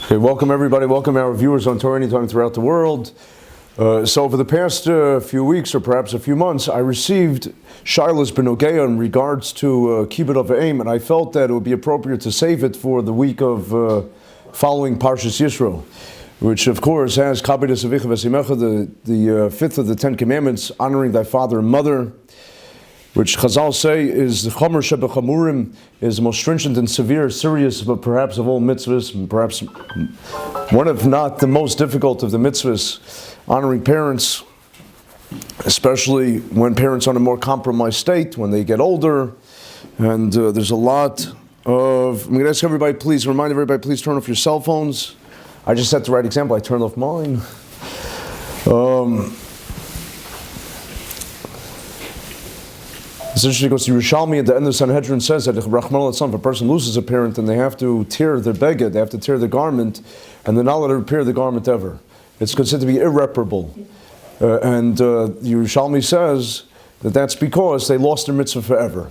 Okay, welcome everybody. Welcome our viewers on Torah Anytime throughout the world. So over the past few weeks or perhaps a few months, I received Shilas Benogeya in regards to Kibbut of Aim, and I felt that it would be appropriate to save it for the week of following Parshas Yisro, which of course has Kabed Avicha V'Simecha, the fifth of the Ten Commandments, honoring thy father and mother, which Chazal say is the Chomer Shebechamurim, is the most stringent and severe, serious, but perhaps of all mitzvahs, and perhaps one if not the most difficult of the mitzvahs, honoring parents, especially when parents are in a more compromised state, when they get older, and there's a lot of, I'm going to ask everybody, please, remind everybody, please turn off your cell phones. I just set the right example, I turned off mine. It's interesting because the Yerushalmi at the end of Sanhedrin says that if a person loses a parent, then they have to tear their beged, they have to tear the garment, and they're not allowed to repair the garment ever. It's considered to be irreparable. And the Yerushalmi says that that's because they lost their mitzvah forever.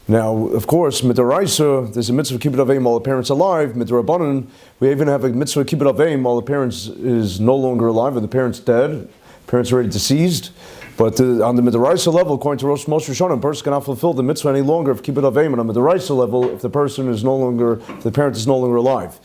Now, of course, Midaraisa, there's a mitzvah of Kibbut Avim while the parents are alive. Midarabanan, we even have a mitzvah of Kibbut Avim while the parents is no longer alive, and the parents dead, parents already deceased. But on the Midaraisa level, according to Rosh Moshe Rishonim, a person cannot fulfill the mitzvah any longer of Kibbut Avim. And on the Midaraisa level, if the person is no longer, if the parent is no longer alive.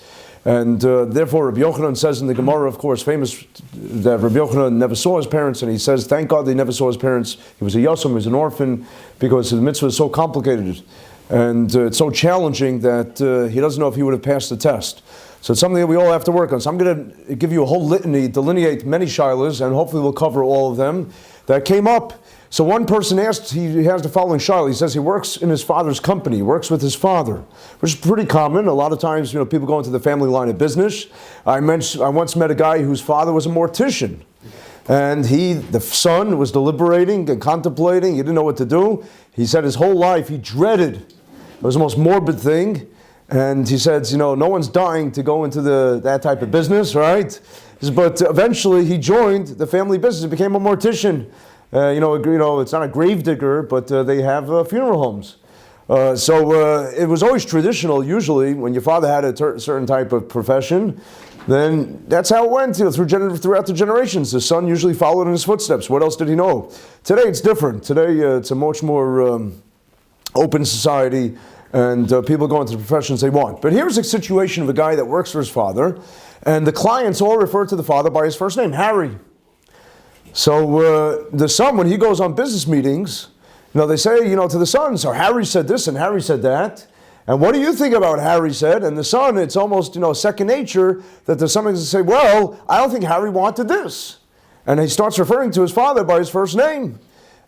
And therefore, Rabbi Yochanan says in the Gemara, of course, famous, that Rabbi Yochanan never saw his parents, and he says, thank God they never saw his parents. He was a yosem, he was an orphan, because the mitzvah is so complicated and it's so challenging that he doesn't know if he would have passed the test. So it's something that we all have to work on. So I'm going to give you a whole litany, delineate many shilas, and hopefully we'll cover all of them that came up. So one person asked, he has the following shilah. He says he works in his father's company, he works with his father, which is pretty common. A lot of times, people go into the family line of business. I once met a guy whose father was a mortician. And the son was deliberating and contemplating, he didn't know what to do. He said his whole life he dreaded, it was the most morbid thing. And he said, no one's dying to go into that type of business, right? But eventually he joined the family business and became a mortician. It's not a grave digger, but they have funeral homes. So it was always traditional, usually, when your father had a certain type of profession, then that's how it went throughout the generations. The son usually followed in his footsteps. What else did he know? Today it's different. Today it's a much more open society, and people go into the professions they want. But here's a situation of a guy that works for his father, and the clients all refer to the father by his first name, Harry. So the son, when he goes on business meetings, they say, to the son, so Harry said this and Harry said that. And what do you think about Harry said? And the son, it's almost, second nature that the son is to say, well, I don't think Harry wanted this. And he starts referring to his father by his first name.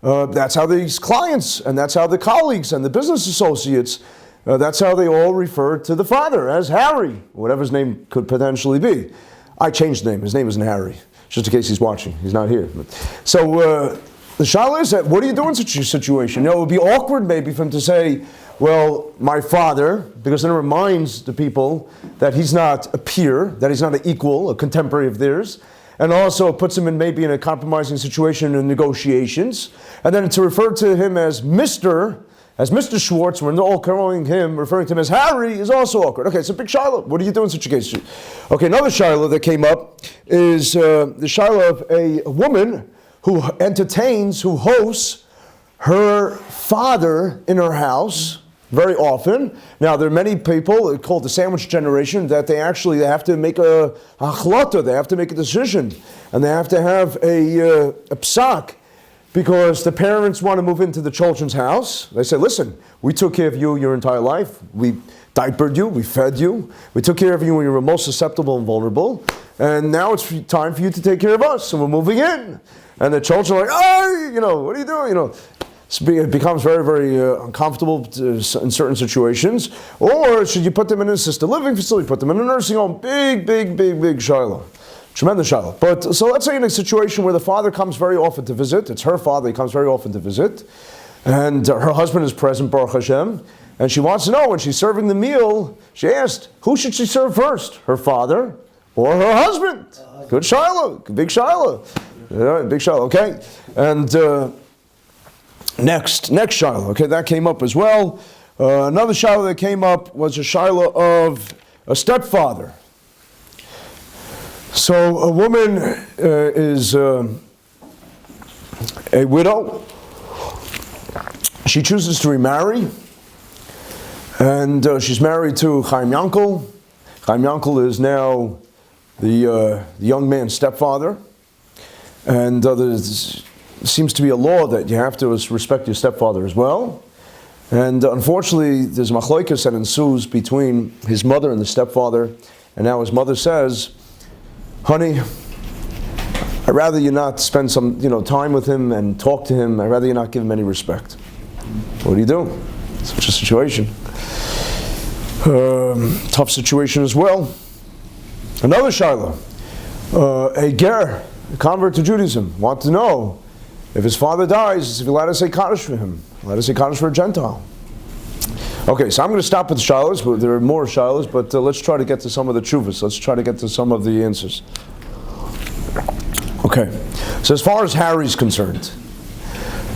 That's how these clients, and that's how the colleagues and the business associates, that's how they all refer to the father as Harry, whatever his name could potentially be. I changed the name. His name isn't Harry, just in case he's watching. He's not here. So the shaila is that, what do you do in such a situation? It would be awkward maybe for him to say, well, my father, because then it reminds the people that he's not a peer, that he's not an equal, a contemporary of theirs, and also puts him in a compromising situation in negotiations. And then to refer to him as Mr. Schwartz, when they're all calling him, referring to him as Harry, is also awkward. Okay, so big shiloh. What do you do in such a case? Okay, another shiloh that came up is the shiloh of a woman who hosts her father in her house very often. Now, there are many people called the sandwich generation that they have to make a achlata, they have to make a decision, and they have to have a psak, because the parents want to move into the children's house. They say, listen, we took care of you your entire life. We diapered you, we fed you, we took care of you when you were most susceptible and vulnerable, and now it's time for you to take care of us, and we're moving in. And the children are like, oh, what are you doing? It becomes very, very uncomfortable in certain situations. Or should you put them in an assisted living facility, put them in a nursing home? Big shiloh. Tremendous shiloh. But so let's say in a situation where the father comes very often to visit, it's her father, he comes very often to visit, and her husband is present, Baruch Hashem, and she wants to know, when she's serving the meal, she asked, who should she serve first? Her father or her husband? Good shiloh, big shiloh. Big shiloh, okay? And next shiloh, okay, that came up as well. Another shiloh that came up was a shiloh of a stepfather. So a woman is a widow. She chooses to remarry, and she's married to Chaim Yankel. Chaim Yankel is now the young man's stepfather, and there seems to be a law that you have to respect your stepfather as well. And unfortunately, there's machlokas that ensues between his mother and the stepfather, and now his mother says, "Honey, I'd rather you not spend some time with him and talk to him. I'd rather you not give him any respect." What do you do? Such a situation. Tough situation as well. Another Shiloh, a ger, a convert to Judaism, want to know if his father dies, if you're allowed to say Kaddish for him, allowed to say Kaddish for a Gentile. Okay, so I'm going to stop with the Shilohs, but there are more Shilohs, but let's try to get to some of the Tshuvas. Let's try to get to some of the answers. Okay, so as far as Harry's concerned,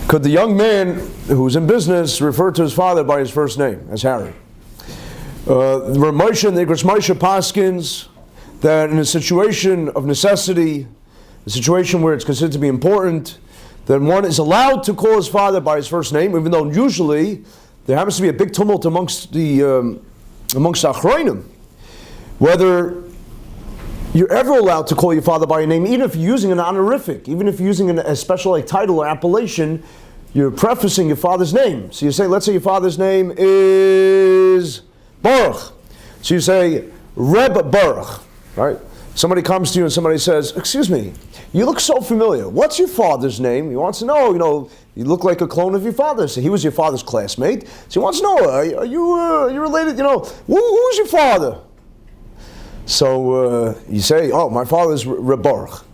could the young man who's in business refer to his father by his first name, as Harry? Ramosha and the Igros Moshe Paskins, that in a situation of necessity, a situation where it's considered to be important, then one is allowed to call his father by his first name, even though usually there happens to be a big tumult amongst the Achronim, whether you're ever allowed to call your father by your name, even if you're using an honorific, even if you're using a special title or appellation, you're prefacing your father's name. So you say, let's say your father's name is Baruch. So you say, Reb Baruch, right? Somebody comes to you and somebody says, "Excuse me, you look so familiar. What's your father's name?" He wants to know, you look like a clone of your father. So he was your father's classmate. So he wants to know, are you related, who's your father? So you say, "Oh, my father's Reb Baruch."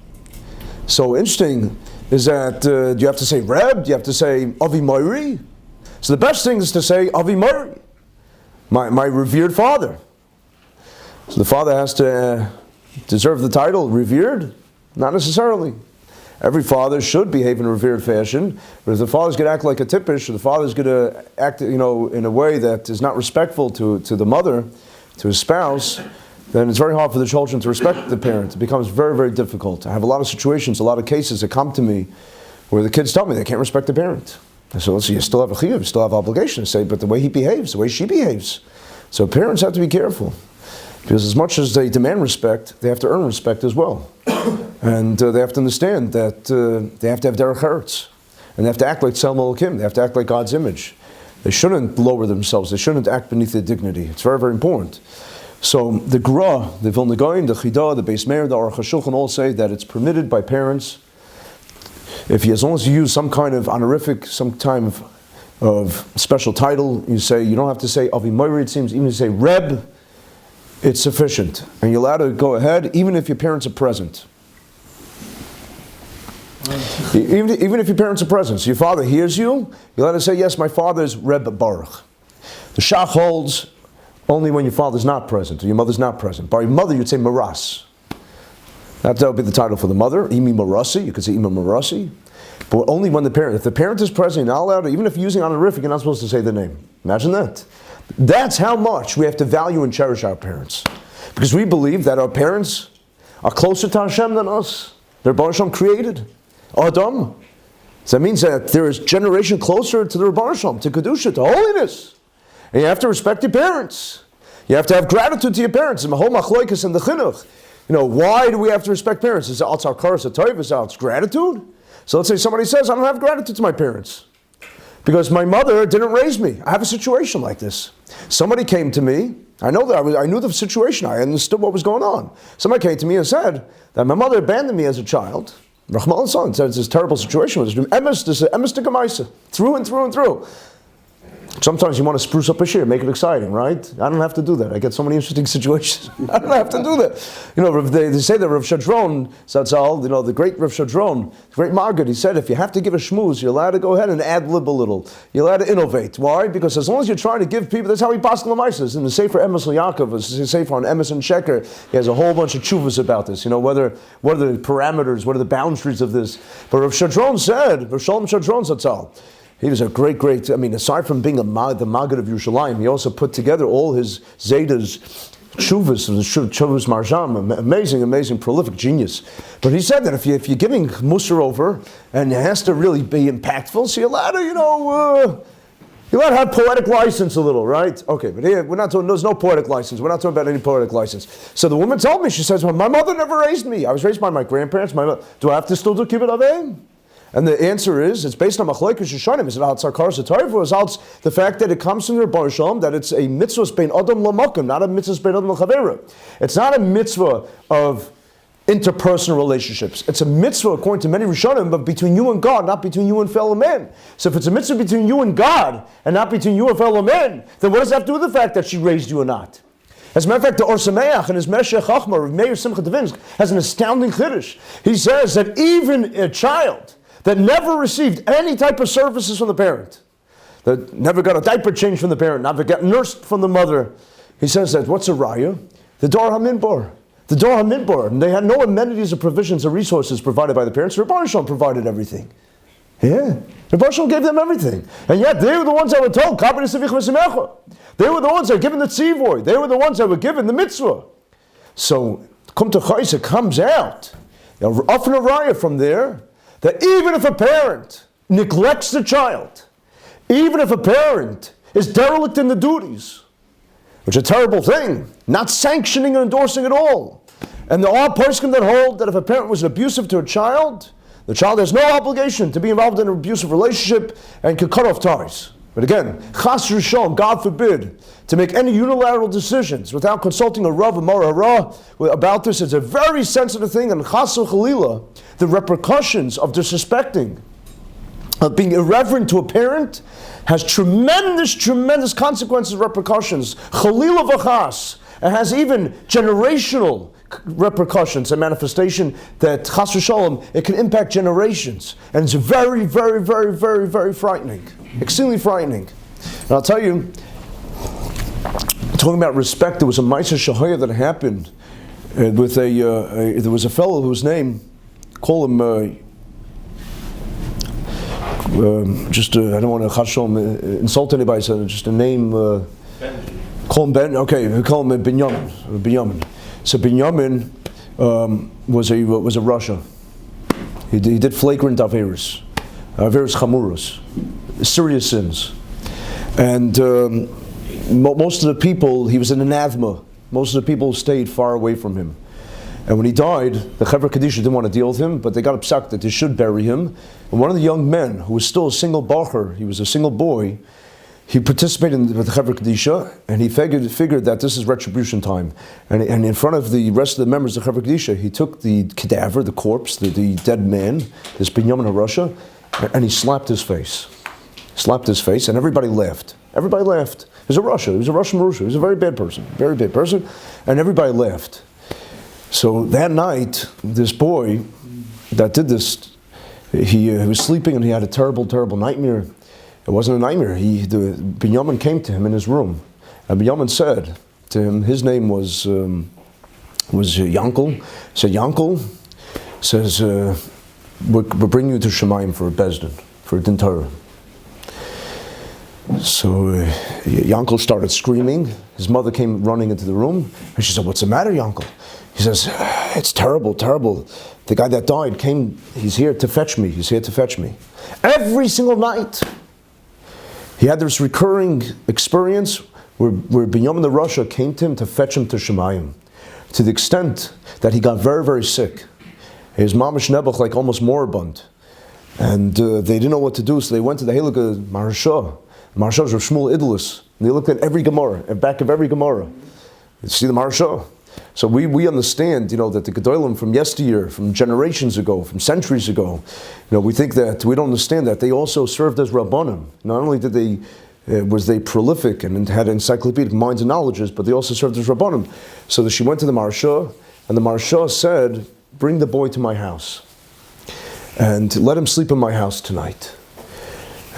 So interesting is that, do you have to say Reb? Do you have to say Avi Moiri? So the best thing is to say Avi Moiri, my revered father. So the father has to deserve the title revered? Not necessarily. Every father should behave in a revered fashion, but if the father's going to act like a tippish, or the father's going to act in a way that is not respectful to the mother, to his spouse, then it's very hard for the children to respect the parent. It becomes very, very difficult. I have a lot of situations, a lot of cases that come to me where the kids tell me they can't respect the parent. So let's see, you still have a chiyuv, you still have obligation to say, but the way he behaves, the way she behaves. So parents have to be careful, because as much as they demand respect, they have to earn respect as well. And they have to understand that they have to have derech eretz, and they have to act like Tzelem Elokim. They have to act like God's image. They shouldn't lower themselves. They shouldn't act beneath their dignity. It's very, very important. So the Gra, the Vilna Gaon, the Chida, the Beis Meir, the Aruch HaShulchan all say that it's permitted by parents, as long as you use some kind of honorific, some kind of special title, you don't have to say Avi Moiri, it seems, even if you say Reb, it's sufficient. And you're allowed to go ahead, even if your parents are present. Even if your parents are present. So your father hears you, you're allowed to say, "Yes, my father is Reb Baruch." The Shach holds only when your father's not present, or your mother's not present. By your mother, you'd say Maras. That would be the title for the mother. Imi Marasi, you could say Ima Marasi. But only when if the parent is present, you're not allowed to, even if you're using honorific, you're not supposed to say the name. Imagine that. That's how much we have to value and cherish our parents. Because we believe that our parents are closer to Hashem than us. They're Baruch Hashem created. Adam. So that means that there is generation closer to the Baruch Hashem, to Kedusha, to holiness. And you have to respect your parents. You have to have gratitude to your parents. And the whole machloikas and the chinuch. Why do we have to respect parents? Is it altzar karas atoiv? Is it gratitude? So let's say somebody says, "I don't have gratitude to my parents because my mother didn't raise me." I have a situation like this. Somebody came to me. I knew the situation. I understood what was going on. Somebody came to me and said that my mother abandoned me as a child. Rahman al-San said it's this terrible situation. This is emes to gemaisa, through and through and through. Sometimes you want to spruce up a shir, make it exciting, right? I don't have to do that. I get so many interesting situations. I don't have to do that. They say that Rav Shadron, Zatzal, the great Rav Shadron, the great Margaret, he said, if you have to give a shmooze, you're allowed to go ahead and ad-lib a little. You're allowed to innovate. Why? Because as long as you're trying to give people, that's how he Halacha L'Maaseh. In the Sefer Emes Yaakov, the Sefer on Emes and Sheker, he has a whole bunch of tshuvas about this. What are the parameters, what are the boundaries of this? But Rav Shadron said, Rav Shalom Shadron Zatzal, he was a great, aside from being the Maggid of Yerushalayim, he also put together all his Zedas Chuvas, Chuvas Marjam, amazing, prolific genius. But he said that if you're giving Musar over, and it has to really be impactful, so you're allowed to, you're allowed to have poetic license a little, right? Okay, but here, we're not talking, there's no poetic license. We're not talking about any poetic license. So the woman told me, she says, well, my mother never raised me. I was raised by my grandparents. Do I have to still do kibbut avim? And the answer is, it's based on machlekes Rishonim. Is it al tzarkar z'toiv, or is it the fact that it comes from the Rebbeinu Shalom that it's a mitzvah bein adam l'makom, not a mitzvah bein adam l'chavera. It's not a mitzvah of interpersonal relationships. It's a mitzvah, according to many Rishonim, but between you and God, not between you and fellow men. So if it's a mitzvah between you and God, and not between you and fellow men, then what does that have to do with the fact that she raised you or not? As a matter of fact, the Or Sameach and his Meshech Chachma, Meir Simcha Devinsk, has an astounding chiddush. He says that even a child that never received any type of services from the parent, that never got a diaper change from the parent, never got nursed from the mother, he says that, what's a raya? The Dor HaMidbar. The Dor HaMidbar. And they had no amenities or provisions or resources provided by the parents. Rebbeinu Shalom provided everything. Yeah. Rebbeinu Shalom gave them everything. And yet they were the ones that were told, they were the ones that were given the tzivoy. They were the ones that were given the mitzvah. So, come to Chayes, it comes out. Often a raya from there, that even if a parent neglects the child, even if a parent is derelict in the duties, which is a terrible thing, not sanctioning or endorsing at all, and there are poskim that hold that if a parent was abusive to a child, the child has no obligation to be involved in an abusive relationship and can cut off ties. But again, chas v'shalom, God forbid, to make any unilateral decisions without consulting a Rav, a Mor Hara about this. It's a very sensitive thing, and chas v'chalila, the repercussions of disrespecting, of being irreverent to a parent, has tremendous consequences, repercussions. Chalila v'chas. It has even generational repercussions and manifestation that chas v'shalom, it can impact generations. And it's very frightening. Extremely frightening. And I'll tell you, talking about respect, there was a Ma'aser Shahaya that happened with there was a fellow whose name, call him, I don't want to insult anybody, so just a name, call him Ben, okay, we call him Binyamin. So Binyamin was a Russia. He did flagrant Averis Chamuros, serious sins. And most of the people, he was an anathema. Most of the people stayed far away from him. And when he died, the Chevra Kadisha didn't want to deal with him, but they got upset that they should bury him. And one of the young men, who was still a single bacher, he was a single boy, he participated in the Chevra Kadisha, and he figured that this is retribution time. And in front of the rest of the members of the Chevra Kadisha, he took the cadaver, the corpse, the dead man, this Binyamin HaRasha, and he slapped his face. And everybody laughed. Everybody laughed. He was a Russian Marusha. He was a very bad person, and everybody laughed. So that night, this boy that did this, he was sleeping and he had a terrible nightmare. It wasn't a nightmare. Binyamin came to him in his room, and Binyamin said to him, his name was Yankel. He said, Yankel, says, we're bringing you to Shemayim for a Bezdin, for a Din Torah. So Yankel started screaming. His mother came running into the room, and she said, what's the matter, Yankel? He says, it's terrible. The guy that died came, he's here to fetch me. Every single night, he had this recurring experience where Binyamin the Rasha came to him to fetch him to Shemayim, to the extent that he got very sick. His mamash nebuch, like almost moribund. And they didn't know what to do, so they went to the Halacha L'Maaseh. The Maharsha was Shmuel Idlis. And they looked at every Gemara, at back of every Gemara. You see the Maharsha. So we understand, that the Gedolim from yesteryear, from generations ago, from centuries ago, we think that, we don't understand that they also served as Rabbanim. Not only did was they prolific and had encyclopedic minds and knowledges, but they also served as Rabbanim. So she went to the Maharsha, and the Maharsha said, bring the boy to my house, and let him sleep in my house tonight.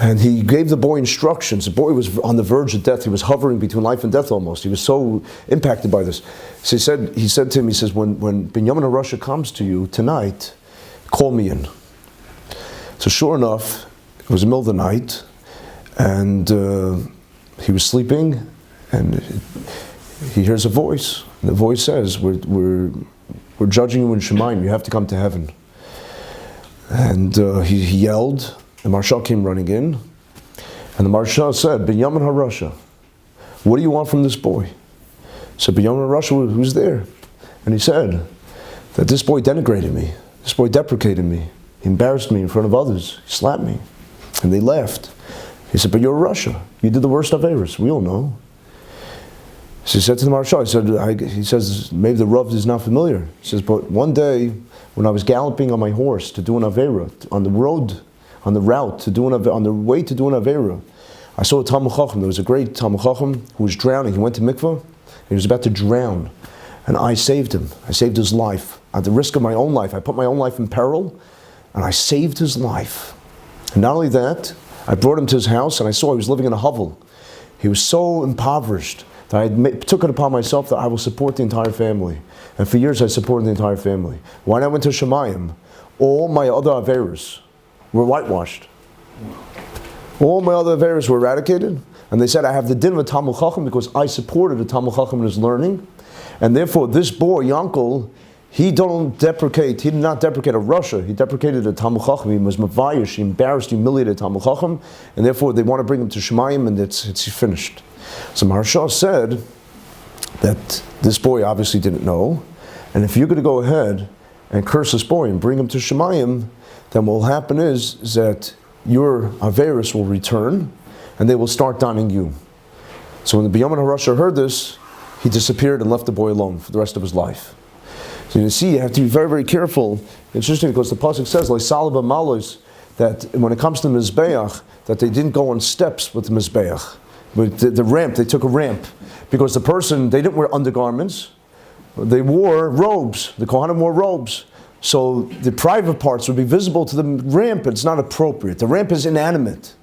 And he gave the boy instructions. The boy was on the verge of death. He was hovering between life and death almost. He was so impacted by this. So he said to him, he says, when Binyamin HaRasha comes to you tonight, call me in. So sure enough, it was the middle of the night, and he was sleeping, and he hears a voice. And the voice says, we're judging you in Shemayim. You have to come to heaven. And he yelled. The Marshal came running in. And the Marshal said, Binyamin HaRasha, what do you want from this boy? So Binyamin HaRasha, who's there? And he said that this boy denigrated me. This boy deprecated me. He embarrassed me in front of others. He slapped me. And they laughed. He said, but you're a Rasha. You did the worst Averos. We all know. So he said to the Marshal, he says, maybe the Rav is not familiar. He says, but one day when I was galloping on my horse to do an Avera, on the road, on the route to do on the way to do an Avera, I saw a Talmud Chacham. There was a great Talmud Chacham who was drowning. He went to mikvah. He was about to drown. And I saved him. I saved his life. At the risk of my own life. I put my own life in peril. And I saved his life. And not only that, I brought him to his house and I saw he was living in a hovel. He was so impoverished that I took it upon myself that I will support the entire family. And for years I supported the entire family. When I went to Shemayim, all my other Averos were whitewashed. All my other Averos were eradicated. And they said I have the din of a Talmud Chacham because I supported a Talmud Chacham in his learning. And therefore this boy, Yankel, he did not deprecate a Rasha, he deprecated a Talmud Chacham, he was mavayish, he embarrassed, humiliated a Talmud Chacham, and therefore they want to bring him to Shemayim and it's finished. So Maharsha said that this boy obviously didn't know, and if you're going to go ahead and curse this boy and bring him to Shemayim, then what will happen is that your Averis will return, and they will start donning you. So when the Binyamin HaRasha heard this, he disappeared and left the boy alone for the rest of his life. So you see, you have to be very, very careful. It's interesting because the pasuk says, "Like Salaba Malos," that when it comes to Mizbeach, that they didn't go on steps with the Mizbeach. But the ramp, they took a ramp. Because the person, they didn't wear undergarments, they wore robes. The Kohanim wore robes. So the private parts would be visible to the ramp, it's not appropriate. The ramp is inanimate.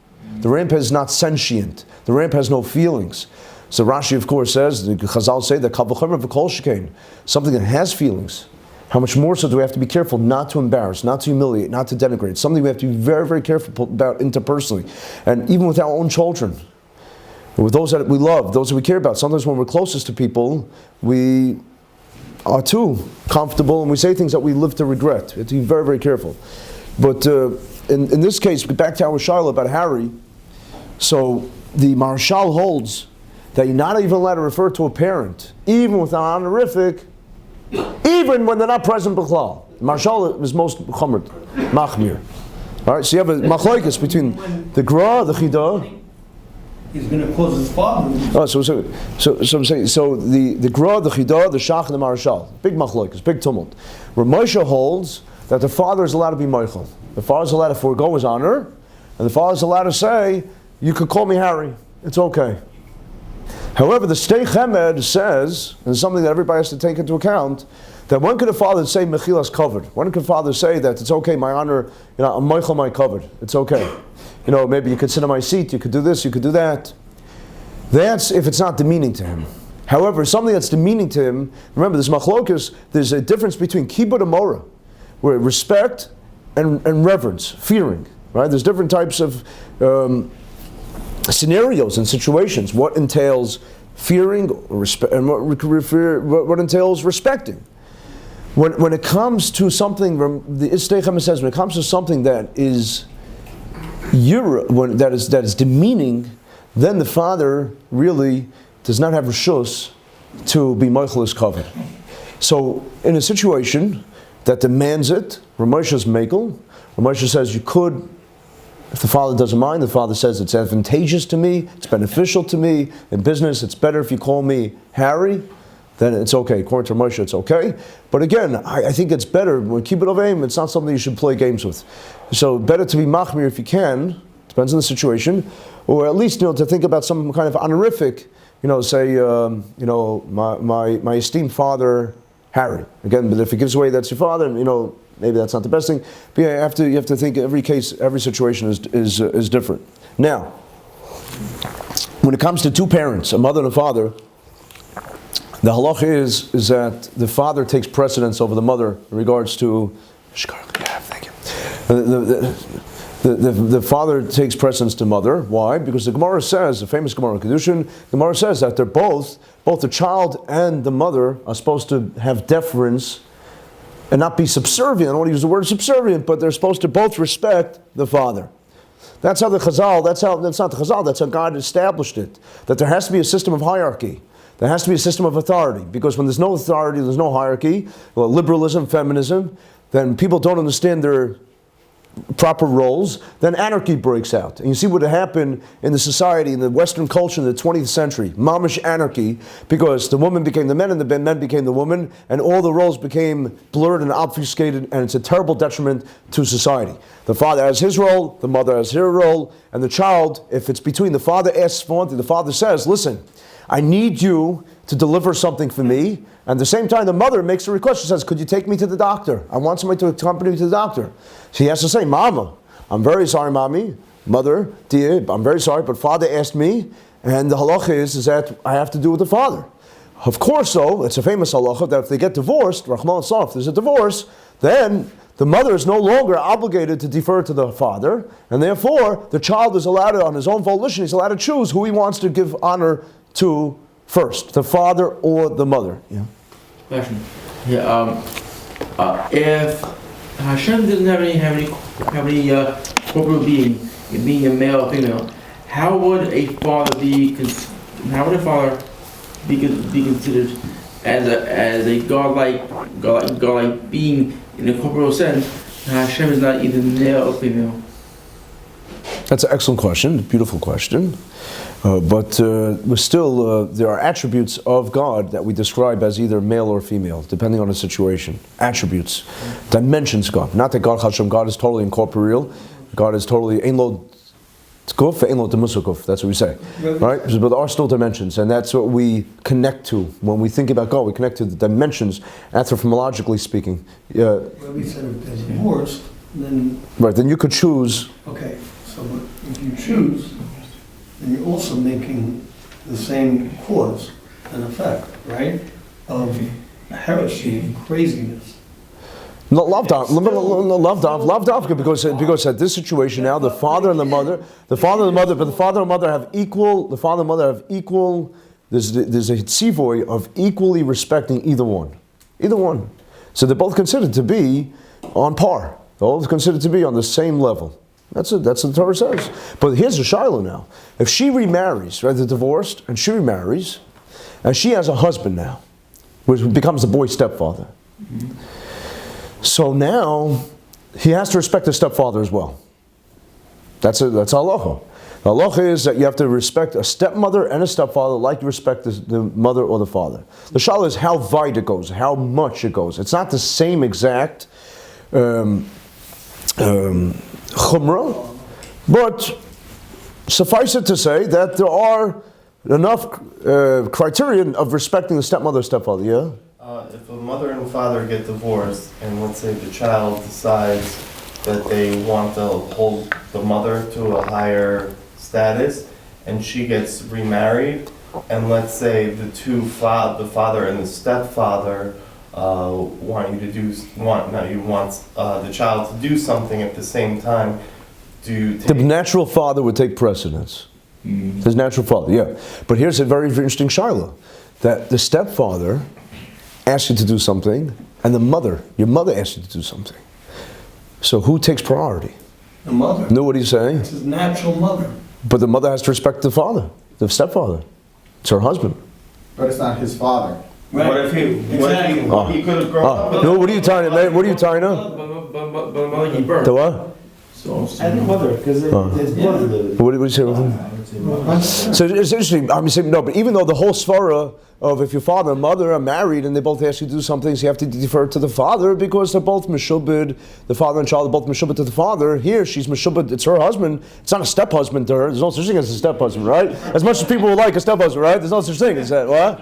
The ramp is not sentient. The ramp has no feelings. So Rashi, of course, says, the Chazal say that Kavachomer v'kol shekain, something that has feelings. How much more so do we have to be careful not to embarrass, not to humiliate, not to denigrate? Something we have to be very, very careful about interpersonally. And even with our own children, with those that we love, those that we care about, sometimes when we're closest to people, we are too comfortable and we say things that we live to regret. We have to be very, very careful. But in this case, back to our Shiloh about Harry, so the Marshal holds that you're not even allowed to refer to a parent, even with an honorific, even when they're not present b'chlal. Marshal is most machmir. All right, so you have a machlokes between the gra, the chida. He's going to close his father. Oh, so I'm saying, so the gra, the chida, the shach, and the marshal, big machlokes, big tumult. Where Moshe holds that the father is allowed to be meichel. The father is allowed to forego his honor, and the father is allowed to say, "You could call me Harry. It's okay." However, the Stei Chemed says, and it's something that everybody has to take into account, that when could a father say Mechilas covered? When could a father say that it's okay, my honor, I'm Meichel my covered, it's okay. Maybe you could sit on my seat, you could do this, you could do that. That's if it's not demeaning to him. However, something that's demeaning to him, remember this machlokus, there's a difference between kibbud and mora, where respect and reverence, fearing, right? There's different types of scenarios and situations. What entails fearing or respect, and what entails respecting. When it comes to something, the Istei Chemed says, when it comes to something that is that is demeaning, then the father really does not have reshus to be Meichel covered. So in a situation that demands it, Ramosha is Meichel. Ramosha says you could. If the father doesn't mind, the father says it's advantageous to me, it's beneficial to me. In business, it's better if you call me Harry, then it's okay. According to Moshe, it's okay. But again, I think it's better. When keep it of aim, it's not something you should play games with. So better to be machmir if you can, depends on the situation, or at least to think about some kind of honorific, say, my esteemed father, Harry. Again, but if it gives away that's your father, maybe that's not the best thing. But yeah, you have to think every case, every situation is different. Now, when it comes to two parents, a mother and a father, the halacha is that the father takes precedence over the mother in regards to. Thank you. The father takes precedence to mother. Why? Because the Gemara says, the famous Gemara Kedushin, the Gemara says that they're both the child and the mother are supposed to have deference and not be subservient. I don't want to use the word subservient, but they're supposed to both respect the father. That's how the Chazal, that's not the Chazal, that's how God established it. That there has to be a system of hierarchy. There has to be a system of authority. Because when there's no authority, there's no hierarchy, well, liberalism, feminism, then people don't understand their proper roles, then anarchy breaks out. And you see what happened in the society, in the Western culture in the 20th century, mamish anarchy, because the woman became the men and the men became the woman, and all the roles became blurred and obfuscated, and it's a terrible detriment to society. The father has his role, the mother has her role, and the child, if it's between the father asks for one thing, the father says, listen, I need you to deliver something for me. And at the same time, the mother makes a request. She says, could you take me to the doctor? I want somebody to accompany me to the doctor. She has to say, Mama, I'm very sorry, Mommy. Mother, dear, I'm very sorry, but Father asked me. And the halacha is that I have to do with the father. Of course, though, it's a famous halacha that if they get divorced, Rahman Salaf, if there's a divorce, then the mother is no longer obligated to defer to the father. And therefore, the child is allowed to, on his own volition, he's allowed to choose who he wants to give honor to first, the father or the mother. Yeah. Question. Yeah. If Hashem didn't have any corporeal being a male or female, how would a father be considered as a godlike being in a corporeal sense? Hashem is not either male or female. That's an excellent question, a beautiful question. But we're still, there are attributes of God that we describe as either male or female, depending on the situation. Attributes, dimensions God. Not that God is totally incorporeal. God is totally ein lo tkuf, ein lo demusukuf. That's what we say, right? But there are still dimensions, and that's what we connect to when we think about God. We connect to the dimensions, anthropologically speaking. Rabbi said if there's divorce, then Right. Then you could choose. okay. So if you choose, then you're also making the same cause and effect, right? Of heresy and craziness. No, loved off, because at this situation now, the father and the mother have equal. There's a tzivoy of equally respecting either one. So they're both considered to be on par. They're both considered to be on the same level. That's what the Torah says. But here's a shiloh now. If she remarries, right, they're divorced, and she remarries, and she has a husband now, which becomes the boy's stepfather. Mm-hmm. So now, he has to respect the stepfather as well. That's halacha. The halacha is that you have to respect a stepmother and a stepfather like you respect the mother or the father. The shiloh is how wide it goes, how much it goes. It's not the same exact chumrah, but suffice it to say that there are enough criterion of respecting the stepmother or stepfather, yeah? If a mother and father get divorced, and let's say the child decides that they want to hold the mother to a higher status, and she gets remarried, and let's say the father and the stepfather want the child to do something at the same time. The natural father would take precedence. Mm-hmm. His natural father, yeah. But here's a very interesting shiloh, that the stepfather asks you to do something, and your mother asks you to do something. So who takes priority? The mother. Know what he's saying? It's his natural mother. But the mother has to respect the father, the stepfather. It's her husband. But it's not his father. Right. What if he could have grown up with no, what are you tying up? What are you tying up? But mother gave birth. The what? So I think mother, because there's mother. What did you say? So it's interesting. I'm saying no, but even though the whole svara of if your father and mother are married and they both ask you to do something, so you have to defer to the father because they're both meshubed. The father and child are both meshubed to the father. Here she's meshubed. It's her husband. It's not a step-husband to her. There's no such thing as a step-husband, right? As much as people would like a step-husband, right? There's no such thing as that. What?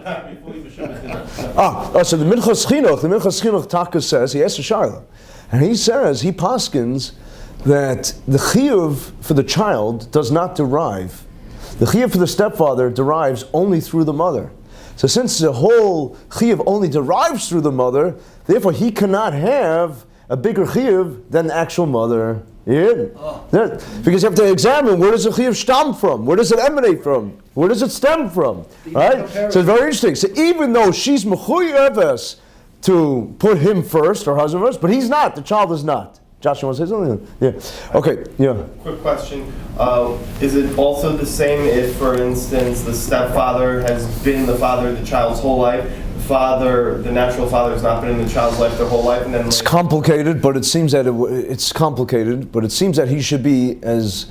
So the Minchas Chinuch Taka says, he asks a Shiloh, and he says, he paskins that the chiyuv for the child does not derive. The chiyuv for the stepfather derives only through the mother. So since the whole chiyuv only derives through the mother, therefore he cannot have a bigger chiyuv than the actual mother. Yeah. Because you have to examine, where does the chiyuv stem from? Where does it emanate from? Where does it stem from? Right? So it's very interesting. So even though she's mechuyeves to put him first, her husband first, but he's not. The child is not. Josh, you want to say something? Yeah. Okay. Yeah. Quick question. Is it also the same if, for instance, the stepfather has been the father of the child's whole life? The natural father has not been in the child's life their whole life, and then it's complicated, but it seems that it's complicated. But it seems that he should be as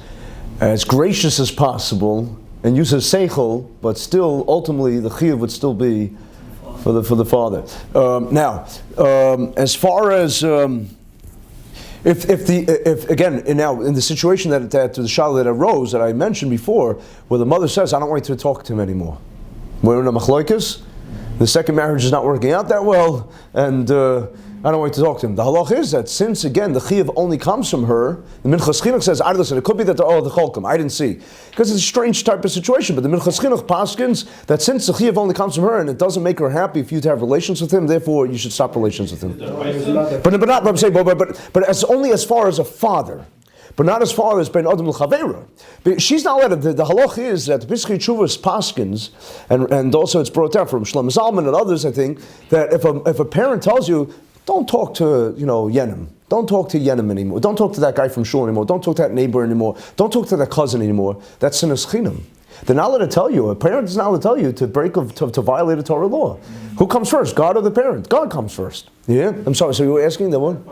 gracious as possible and use his seichel, but still, ultimately, the chiyuv would still be for the father. Now, as far as if again now in the situation that the shaila that arose that I mentioned before, where the mother says, "I don't want you to talk to him anymore," we're in a machloikis. The second marriage is not working out that well, and I don't want to talk to him. The halach is that since, again, the chiyuv only comes from her, the Minchas Chinuch says, listen, it could be that the cholkim, I didn't see. Because it's a strange type of situation, but the Minchas Chinuch paskins that since the chiyuv only comes from her and it doesn't make her happy for you to have relations with him, therefore you should stop relations with him. But I'm saying, but as only as far as a father. But not as far as Ben Adam l'Chavera. She's not allowed to. The halach is that the Pischei Teshuvos paskins, and also it's brought out from Shlomo Zalman and others, I think, that if a parent tells you, don't talk to Yenim, don't talk to Yenim anymore, don't talk to that guy from shul anymore, don't talk to that neighbor anymore, don't talk to that cousin anymore, that's sinas chinam. They're not allowed to tell you. A parent is not allowed to tell you to violate a Torah law. Who comes first, God or the parent? God comes first. Yeah. I'm sorry. So you were asking that one.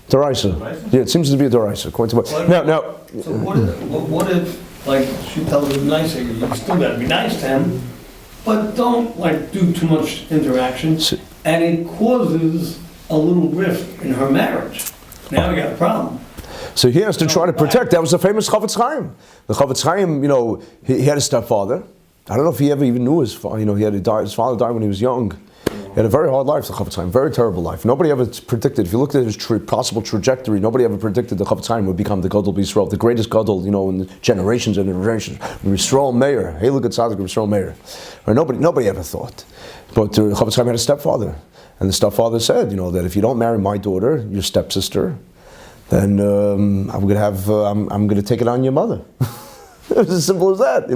Doraisa. Yeah, it seems to be a Doraisa, according to what. Now. So what if, like, she tells him nicer, you still got to be nice to him, but don't, like, do too much interaction, and it causes a little rift in her marriage. Now we got a problem. So he has to try to protect. That was the famous Chavetz Chaim. The Chavetz Chaim, he had a stepfather. I don't know if he ever even knew his father. His father died when he was young. He had a very hard life, the Chavetz Chaim, very terrible life. Nobody ever predicted, if you looked at his possible trajectory, nobody ever predicted the Chavetz Chaim would become the Gadol B'Yisrael, the greatest Gadol, in the generations and generations. Yisrael Meir, Heilig Tzadik Yisrael Meir. Nobody ever thought. But the Chavetz Chaim had a stepfather. And the stepfather said, that if you don't marry my daughter, your stepsister, then I'm going to take it on your mother. It's as simple as that.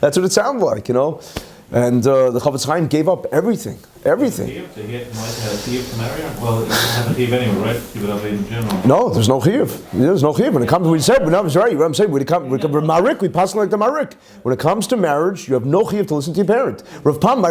That's what it sounded like. And the Chavetz Chaim gave up everything. Everything. He might have a chiyuv to marry her? Well, he doesn't have a chiyuv anyway, right? He would have it in general. No, there's no chiyuv. There's no chiyuv. When it comes, we said, but I'm sorry, I'm saying, when it comes, marik, we pass like the marik. When it comes to marriage, you have no chiyuv to listen to your parent. Rav Pam, my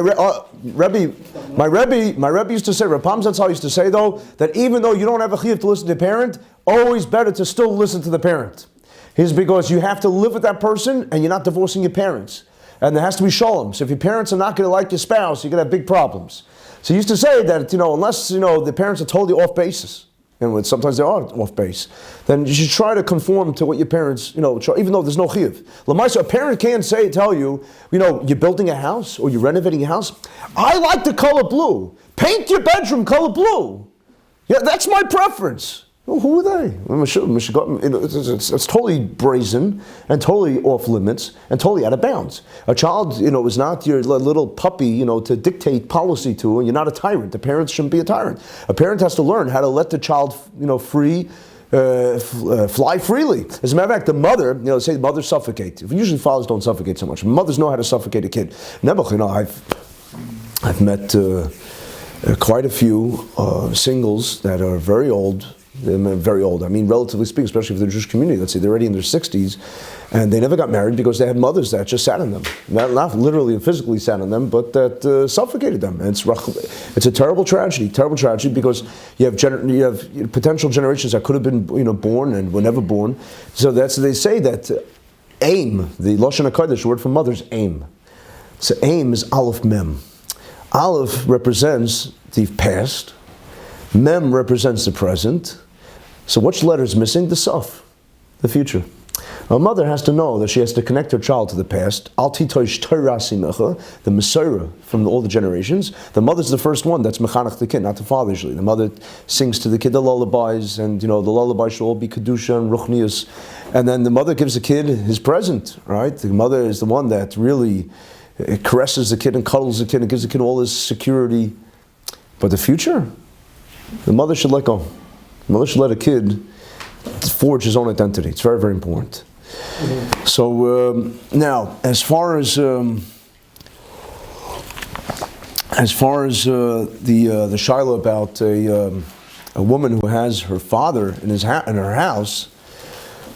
Rebbe used to say, Rav Pam Zatzal used to say though, that even though you don't have a chiyuv to listen to your parent, always better to still listen to the parent. It's because you have to live with that person and you're not divorcing your parents. And there has to be shalom. So if your parents are not going to like your spouse, you're going to have big problems. So he used to say that, unless, the parents are totally off basis, and sometimes they are off base, then you should try to conform to what your parents, even though there's no chiyuv. L'maaseh, a parent can't tell you, you're building a house or you're renovating a house. I like the color blue. Paint your bedroom color blue. Yeah, that's my preference. Well, who are they? It's totally brazen and totally off limits and totally out of bounds. A child, is not your little puppy, to dictate policy to, and you're not a tyrant. The parents shouldn't be a tyrant. A parent has to learn how to let the child, fly freely. As a matter of fact, the mother, say the mothers suffocate. Usually fathers don't suffocate so much. Mothers know how to suffocate a kid. I've met quite a few singles that are very old. They're very old. I mean, relatively speaking, especially for the Jewish community. Let's say they're already in their 60s, and they never got married because they had mothers that just sat on them. Not literally and physically sat on them, but that suffocated them. And it's a terrible tragedy because you have potential generations that could have been born and were never born. So they say that aim, the Lashon HaKodesh word for mother's aim. So aim is Aleph Mem. Aleph represents the past. Mem represents the present. So which letter is missing? The Saf, the future. A mother has to know that she has to connect her child to the past. Al titosh Torah simecha, the Messiah from all the generations. The mother's the first one that's mechanech the kid, not the father usually. The mother sings to the kid the lullabies, and the lullabies should all be kedusha and ruchnius. And then the mother gives the kid his present, right? The mother is the one that really caresses the kid and cuddles the kid and gives the kid all his security. But the future, the mother should let go. mother should let a kid forge his own identity. It's very, very important. So now, as far as the shiloh about a woman who has her father in her house,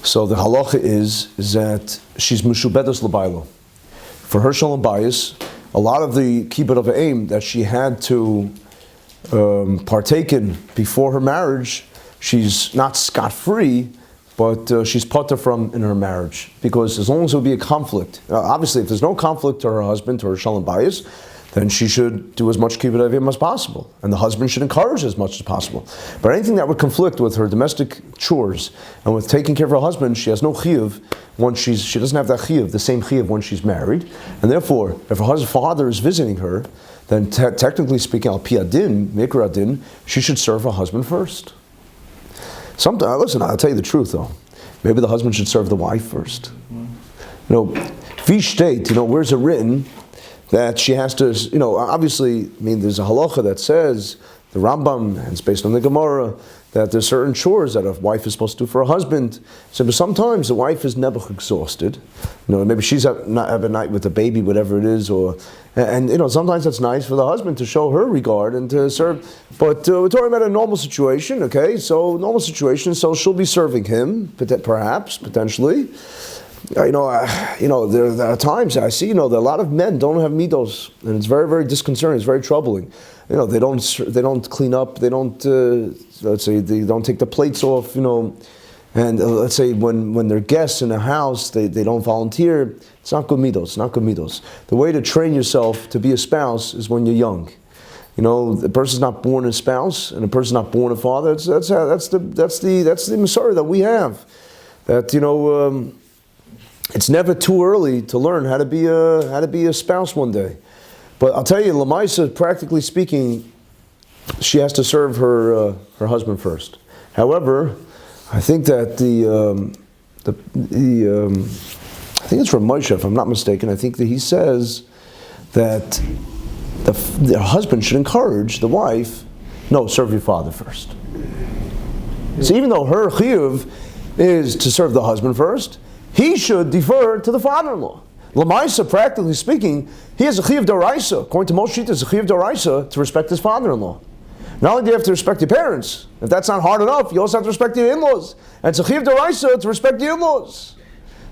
so the halacha is that she's mushubedas l'baylo. For her shalom bayis, a lot of the kibbut of aim that she had to partake in before her marriage, she's not scot-free, but she's potter from in her marriage. Because as long as there will be a conflict, obviously if there's no conflict to her husband, to her shalom bayis, then she should do as much kibbut avim as possible. And the husband should encourage as much as possible. But anything that would conflict with her domestic chores and with taking care of her husband, she has no chiyuv once she doesn't have that chiyuv, the same chiyuv when she's married. And therefore, if her father is visiting her, then technically speaking, al pi adin, mikra adin, she should serve her husband first. Listen, I'll tell you the truth though. Maybe the husband should serve the wife first. Vishteit, where's it written that she has to, obviously, there's a halacha that says, the Rambam, and it's based on the Gemara, that there's certain chores that a wife is supposed to do for a husband. So, but sometimes the wife is never exhausted. Maybe she's have a night with the baby, whatever it is, and sometimes it's nice for the husband to show her regard and to serve. But we're talking about a normal situation, okay? So normal situation, so she'll be serving him, perhaps, potentially. There are times I see, that a lot of men don't have midos, and it's very, very disconcerting. It's very troubling. They don't clean up. They don't, they don't take the plates off. And let's say when they're guests in a house, they don't volunteer. It's not good midos. It's not good midos. The way to train yourself to be a spouse is when you're young. The person's not born a spouse, and a person's not born a father. That's the Masora that we have. That it's never too early to learn how to be a spouse one day. But I'll tell you, L'Maaseh, practically speaking, she has to serve her husband first. However, I think that I think it's from Moshe, if I'm not mistaken. I think that he says that the husband should encourage the wife, serve your father first. So even though her chiyuv is to serve the husband first, he should defer to the father-in-law. L'Maaseh, practically speaking, he has a chiyuv d'oraisa. According to Moshe, it's a chiyuv d'oraisa to respect his father-in-law. Not only do you have to respect your parents, if that's not hard enough, you also have to respect your in-laws. And it's a chiyuv d'oraisa to respect your in-laws.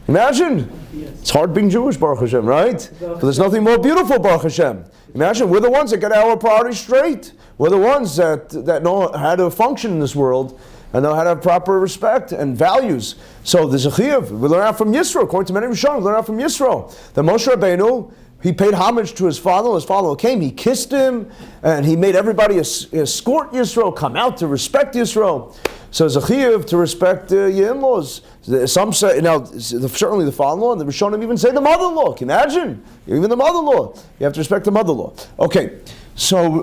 Imagine. It's hard being Jewish, Baruch Hashem, right? But there's nothing more beautiful, Baruch Hashem. Imagine, we're the ones that get our priorities straight. We're the ones that know how to function in this world and know how to have proper respect and values. So there's a chiyuv. We learn out from Yisro. According to many Rishonim, we learn out from Yisro. The Moshe Rabbeinu, he paid homage to his father. His father came, he kissed him, and he made everybody escort Yisro, come out to respect Yisro. So there's a chiyuv to respect your in-laws. Some say, certainly the father-in-law, and the Rishonim even say the mother-in-law. Can you imagine? Even the mother-in-law. You have to respect the mother-in-law. Okay, so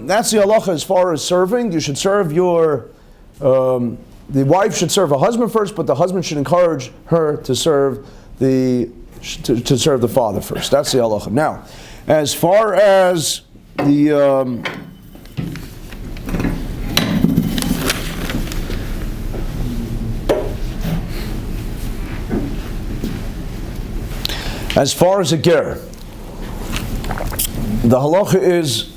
that's the halacha as far as serving. You should serve the wife should serve her husband first, but the husband should encourage her to serve the father first. That's the halacha. Now, as far as a ger, the halacha is,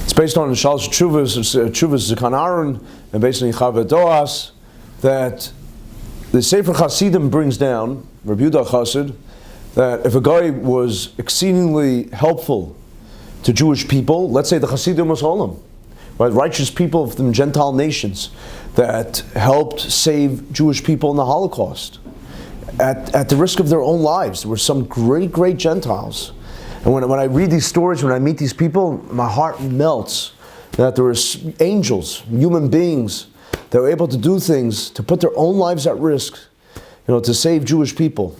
it's based on the Shalosh Tshuvas Zekan Aaron, and based on Chava Doas, that the Sefer Chasidim brings down, Rabbi Yehuda Chassid, that if a guy was exceedingly helpful to Jewish people, let's say the Chasidim Olam, right, righteous people from Gentile nations that helped save Jewish people in the Holocaust, at the risk of their own lives. There were some great, great Gentiles. And when I read these stories, when I meet these people, my heart melts that there were angels, human beings, that were able to do things, to put their own lives at risk, to save Jewish people.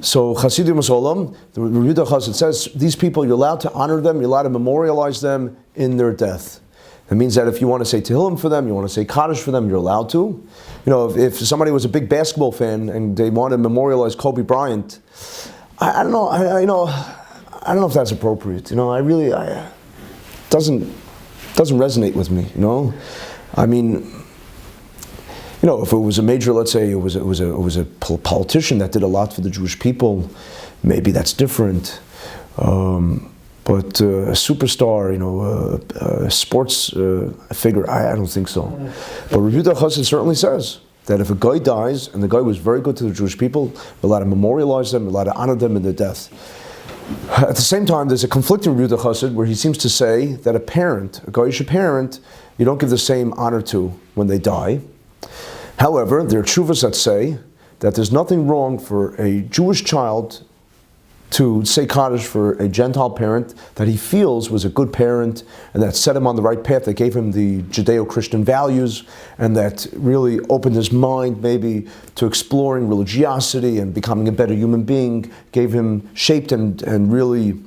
So Chasidim Olam, the Rabbi Yehuda Chassid says, these people, you're allowed to honor them, you're allowed to memorialize them in their death. That means that if you want to say Tehillim for them, you want to say Kaddish for them, you're allowed to. If somebody was a big basketball fan and they want to memorialize Kobe Bryant, I don't know. I don't know if that's appropriate. Doesn't resonate with me. I mean, if it was a major, let's say it was a politician that did a lot for the Jewish people, maybe that's different. But a superstar, a sports figure, I don't think so. But Rabbi Yitzchok certainly says that if a guy dies, and the guy was very good to the Jewish people, we're allowed to memorialize them, we're allowed to honor them in their death. At the same time, there's a conflicting Rabbi Yitzchok where he seems to say that a Goyish parent, you don't give the same honor to when they die. However, there are tshuvas that say that there's nothing wrong for a Jewish child to say Kaddish for a Gentile parent that he feels was a good parent and that set him on the right path, that gave him the Judeo-Christian values and that really opened his mind maybe to exploring religiosity and becoming a better human being, shaped and really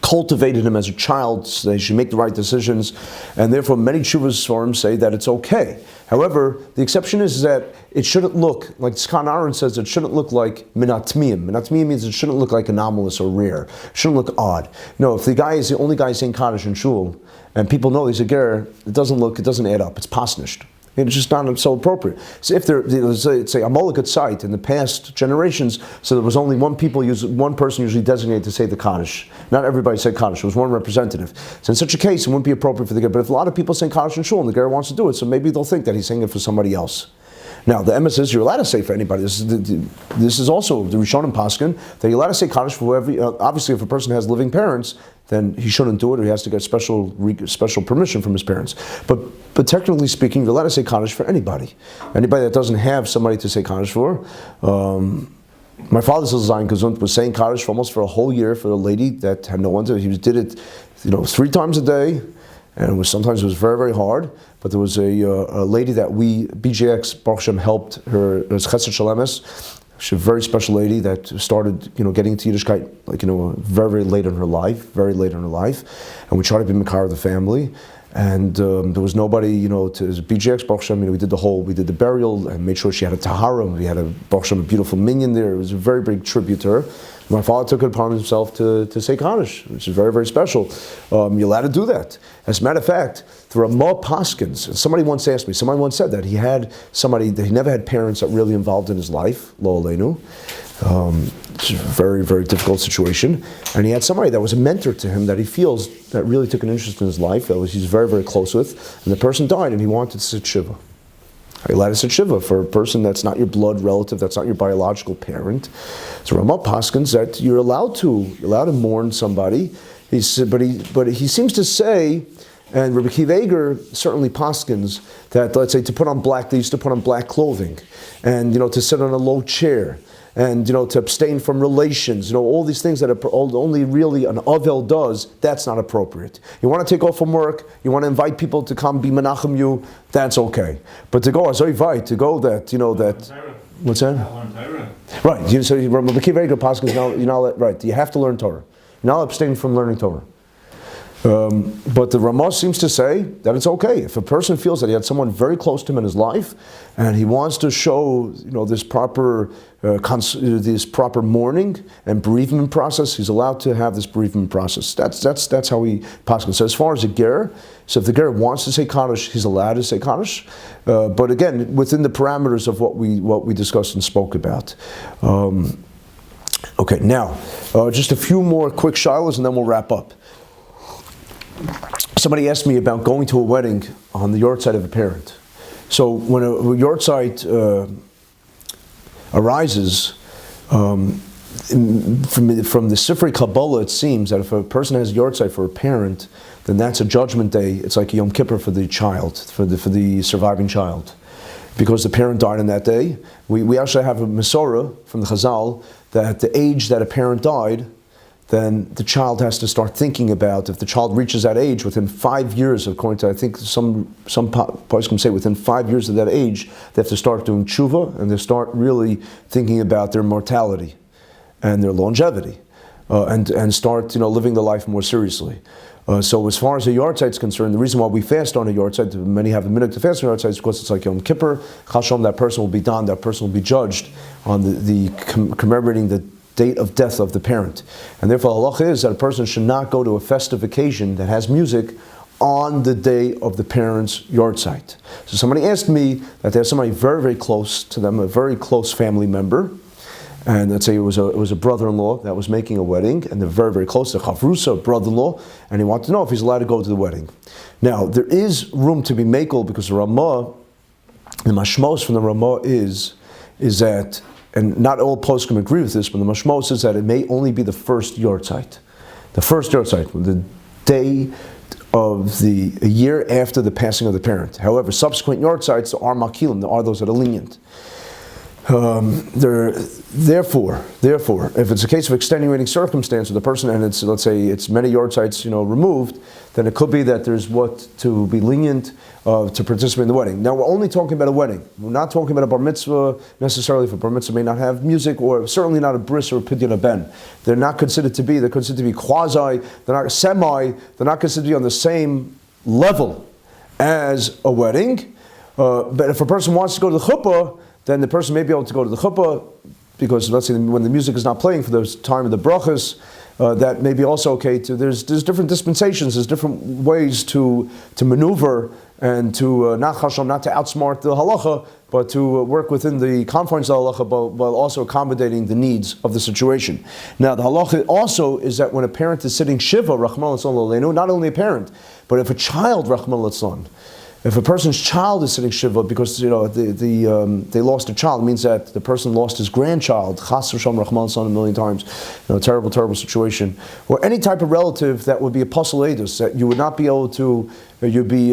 cultivated him as a child so they should make the right decisions, and therefore many tshuvas forms say that it's okay. However, the exception is that it shouldn't look, like Skan Aaron says, it shouldn't look like minatmiyim. Minatmiyim means it shouldn't look like anomalous or rare. It shouldn't look odd. No, if the guy is the only guy saying Kaddish in shul, and people know he's a ger, it doesn't add up. It's pasnished. It's just not so appropriate. So if let's say a Molokat site in the past generations, so there was only one person usually designated to say the Kaddish. Not everybody said Kaddish. There was one representative. So in such a case, it wouldn't be appropriate for the ger. But if a lot of people say Kaddish in shul and the ger wants to do it, so maybe they'll think that he's saying it for somebody else. Now, the emes is you're allowed to say for anybody. This is also the Rishonim Paskin, that you're allowed to say Kaddish for whoever. Obviously, if a person has living parents, then he shouldn't do it, or he has to get special permission from his parents. But technically speaking, you're allowed to say Kaddish for anybody. Anybody that doesn't have somebody to say Kaddish for. My father's Zayin Kazunt was saying Kaddish for a whole year for a lady that had no one to. He did it, 3 times a day. And sometimes it was very, very hard. But there was a lady that BJX, Baruch Hashem, helped her. It was Chesed Shalemes. She's a very special lady that started, getting into Yiddishkeit, very, very late in her life. And we tried to be Makar of the family. And there was nobody, to BJX, Baruch Hashem, we did the burial and made sure she had a tahara. We had Baruch Hashem, a beautiful minyan there. It was a very big tribute to her. My father took it upon himself to say Kaddish, which is very, very special. You're allowed to do that. As a matter of fact, there are more paskins. Someone once said that he never had parents that really involved in his life, lo aleinu. It's a very, very difficult situation. And he had somebody that was a mentor to him that he feels that really took an interest in his life, he's very, very close with. And the person died and he wanted to sit Shiva. Are you allowed to sit Shiva for a person that's not your blood relative, that's not your biological parent? So Ramah Paskins that you're allowed to mourn somebody. But he seems to say, and Rabbi Akiva Eiger certainly Paskins, that let's say they used to put on black clothing, and to sit on a low chair, and to abstain from relations, all these things that only really an avel does, that's not appropriate. You want to take off from work, you want to invite people to come be menachem you, that's okay. But to go azoivai, to go that, what's that? Right. So Rabbi Akiva Eiger Paskins, right? You have to learn Torah. You're not abstaining from learning Torah. But the Ramah seems to say that it's okay if a person feels that he had someone very close to him in his life, and he wants to show this proper mourning and bereavement process. He's allowed to have this bereavement process. That's how he passes. So as far as a ger, so if the ger wants to say Kaddish, he's allowed to say Kaddish, but again within the parameters of what we discussed and spoke about. Okay, now just a few more quick shilas and then we'll wrap up. Somebody asked me about going to a wedding on the yahrzeit of a parent. So when a yahrzeit arises, from the Sifrei Kabbalah, it seems that if a person has a yahrzeit for a parent, then that's a judgment day. It's like a Yom Kippur for the child, for the surviving child. Because the parent died on that day. We actually have a Mesorah from the Chazal that at the age that a parent died, then the child has to start thinking about, if the child reaches that age within 5 years, according to, I think some poskim say within 5 years of that age, they have to start doing tshuva and they start really thinking about their mortality and their longevity and start living their life more seriously. So as far as the yahrzeit is concerned, the reason why we fast on a yahrzeit, many have a minute to fast on a yahrzeit, is because it's like Yom Kippur. Chashom, that person will be done, that person will be judged on the commemorating the date of death of the parent. And therefore, halacha is that a person should not go to a festive occasion that has music on the day of the parents' yard site. So somebody asked me that there's somebody very, very close to them, a very close family member, and let's say it was a brother-in-law that was making a wedding, and they're very, very close to Chavrusa, brother-in-law, and he wanted to know if he's allowed to go to the wedding. Now, there is room to be makel because the Ramah, the mashmos from the Ramah is that, and not all poskim agree with this, but the mashmos is that it may only be the first yard site. The first yard site, the day of the a year after the passing of the parent. However, subsequent yard sites are makilim, there are those that are lenient. Therefore, if it's a case of extenuating circumstance with the person, and it's, let's say, it's many yard sites, removed, then it could be that there's what to be lenient to participate in the wedding. Now, we're only talking about a wedding. We're not talking about a bar mitzvah necessarily. If a bar mitzvah may not have music, or certainly not a bris or a pidyon ben. They're not considered to be. They're considered to be quasi. They're not semi. They're not considered to be on the same level as a wedding. But if a person wants to go to the chuppah, then the person may be able to go to the chuppah, because let's say when the music is not playing for the time of the brachas, that may be also okay. There's different dispensations, there's different ways to maneuver and to not to outsmart the halacha, but to work within the confines of the halacha, while also accommodating the needs of the situation. Now, the halacha also is that when a parent is sitting shiva, Rachmana litzlan l'aleinu, not only a parent, but if a child, Rachmana litzlan, if a person's child is sitting shiva because they lost a child, it means that the person lost his grandchild, chas v'shalom rachman l'tzlan, a million times, terrible, terrible situation, or any type of relative that would be a pasul edus, that you would not be able to, you'd be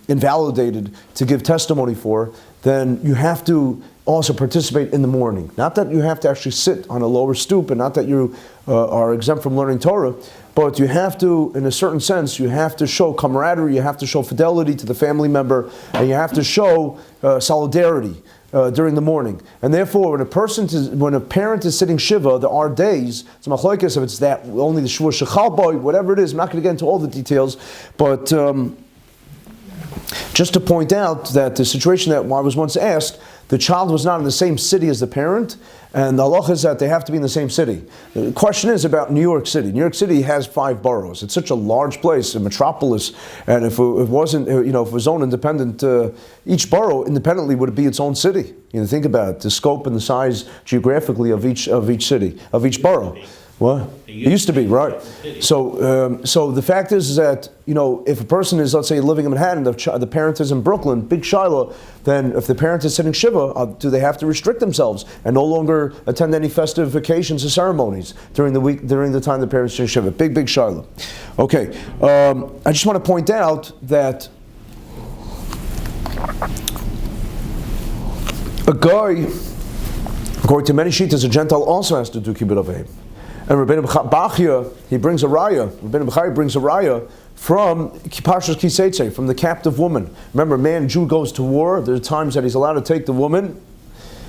invalidated to give testimony for, then you have to also participate in the morning. Not that you have to actually sit on a lower stoop, and not that you are exempt from learning Torah, but you have to, in a certain sense, you have to show camaraderie, you have to show fidelity to the family member, and you have to show solidarity during the morning. And therefore, when a parent is sitting shiva, there are days, it's a machlokes if it's that, only the shvur shechal boy, whatever it is, I'm not going to get into all the details, but just to point out that the situation that I was once asked, the child was not in the same city as the parent, and the halacha is that they have to be in the same city. The question is about New York City. New York City has 5 boroughs. It's such a large place, a metropolis, and if it wasn't, if it was own independent, each borough independently would be its own city. Think about it, the scope and the size geographically of each city, of each borough. What? It used to be, right? So the fact is that, if a person is, let's say, living in Manhattan, the parent is in Brooklyn, big Shiloh, then if the parent is sitting shiva, do they have to restrict themselves and no longer attend any festive occasions or ceremonies during the week, during the time the parent is sitting shiva? Big Shiloh. Okay, I just want to point out that a guy, according to many shittas, a Gentile also has to do kibbut avim. And Rabbeinu Bachya, he brings a raya. Rabbeinu Bachya brings a raya from Parshas Kiseitze, from the captive woman. Remember, man, Jew goes to war. There are times that he's allowed to take the woman.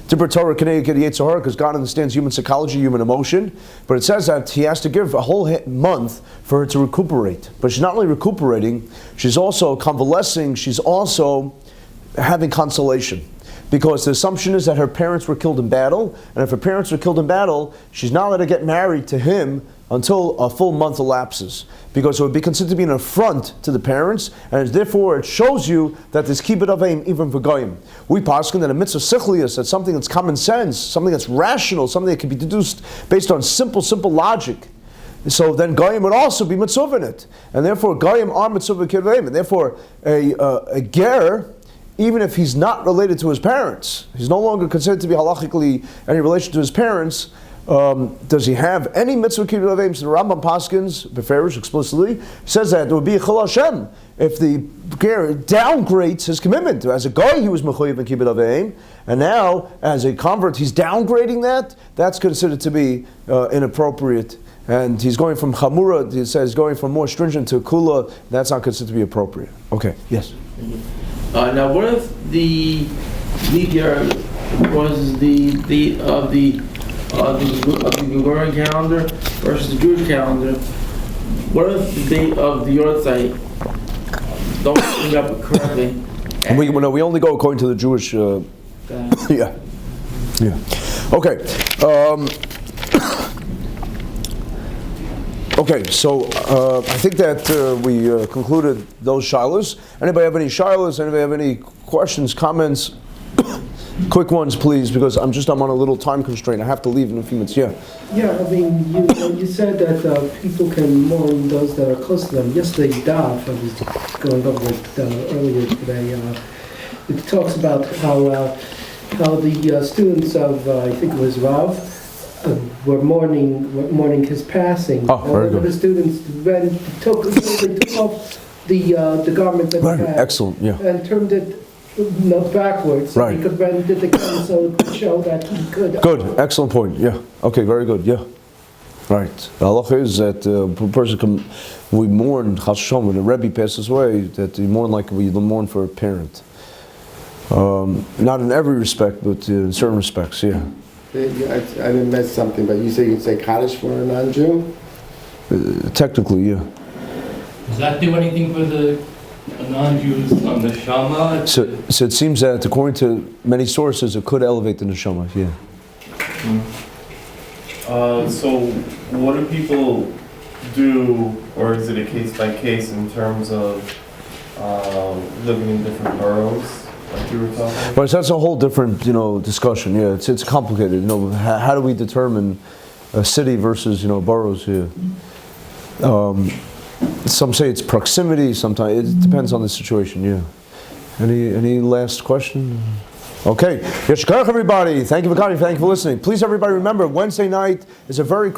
Dibur Torah K'nei Yetzer Hara, because God understands human psychology, human emotion. But it says that he has to give a whole month for her to recuperate. But she's not only recuperating, she's also convalescing. She's also having consolation. Because the assumption is that her parents were killed in battle, and if her parents were killed in battle, she's not allowed to get married to him until a full month elapses. Because it would be considered to be an affront to the parents, and therefore it shows you that there's kibbut avim even for goyim. We paskin that a mitzvah sichlius, that's something that's common sense, something that's rational, something that can be deduced based on simple logic. So then goyim would also be mitzvah in it, and therefore goyim are mitzvah kibbut avim, and therefore a ger, even if he's not related to his parents, he's no longer considered to be halachically any relation to his parents, does he have any mitzvah kibbut avim? So the Rambam Paskins, Beferish explicitly, says that it would be a chil Hashem if the ger downgrades his commitment. As a guy, he was mechuyev in kibbut avim, and now as a convert, he's downgrading that. That's considered to be inappropriate. And he's going from chamura, he says, going from more stringent to kula. That's not considered to be appropriate. Okay, yes. Now, what if the leap year was the Gregorian calendar versus the Jewish calendar? What if the date of the yard site don't bring up correctly? And we only go according to the Jewish. Yeah. Okay. Okay, so I think that we concluded those shilas. Anybody have any shilas? Anybody have any questions, comments? Quick ones, please, because I'm on a little time constraint. I have to leave in a few minutes. Yeah. Yeah, I mean, you said that people can mourn those that are close to them. Yesterday, Daf, I was going over it earlier today, it talks about how the students of, I think it was Rav, were mourning his passing. Oh, very good. The students then took off the garment that he had Excellent, yeah. and turned it backwards. So Right. he could then did the gun so it could show that he could. Good, excellent point, yeah. Okay, very good, yeah. Right. The halacha is that a person can, we mourn, Chas V'Shalom, when a Rebbe passes away, that we mourn like we mourn for a parent. Not in every respect, but in certain respects, yeah. I didn't miss something, but you say you'd say Kaddish for a non-Jew? Technically, yeah. Does that do anything for the non-Jews on the Neshama? So it seems that according to many sources, it could elevate the neshama, yeah. So what do people do, or is it a case by case in terms of living in different boroughs, like you were talking about? But that's a whole different, discussion. Yeah, it's complicated. How do we determine a city versus, boroughs here? Some say it's proximity. Sometimes it depends on the situation. Yeah. Any last question? Okay. Yeshkarach, everybody. Thank you for coming. Thank you for listening. Please, everybody, remember Wednesday night is a very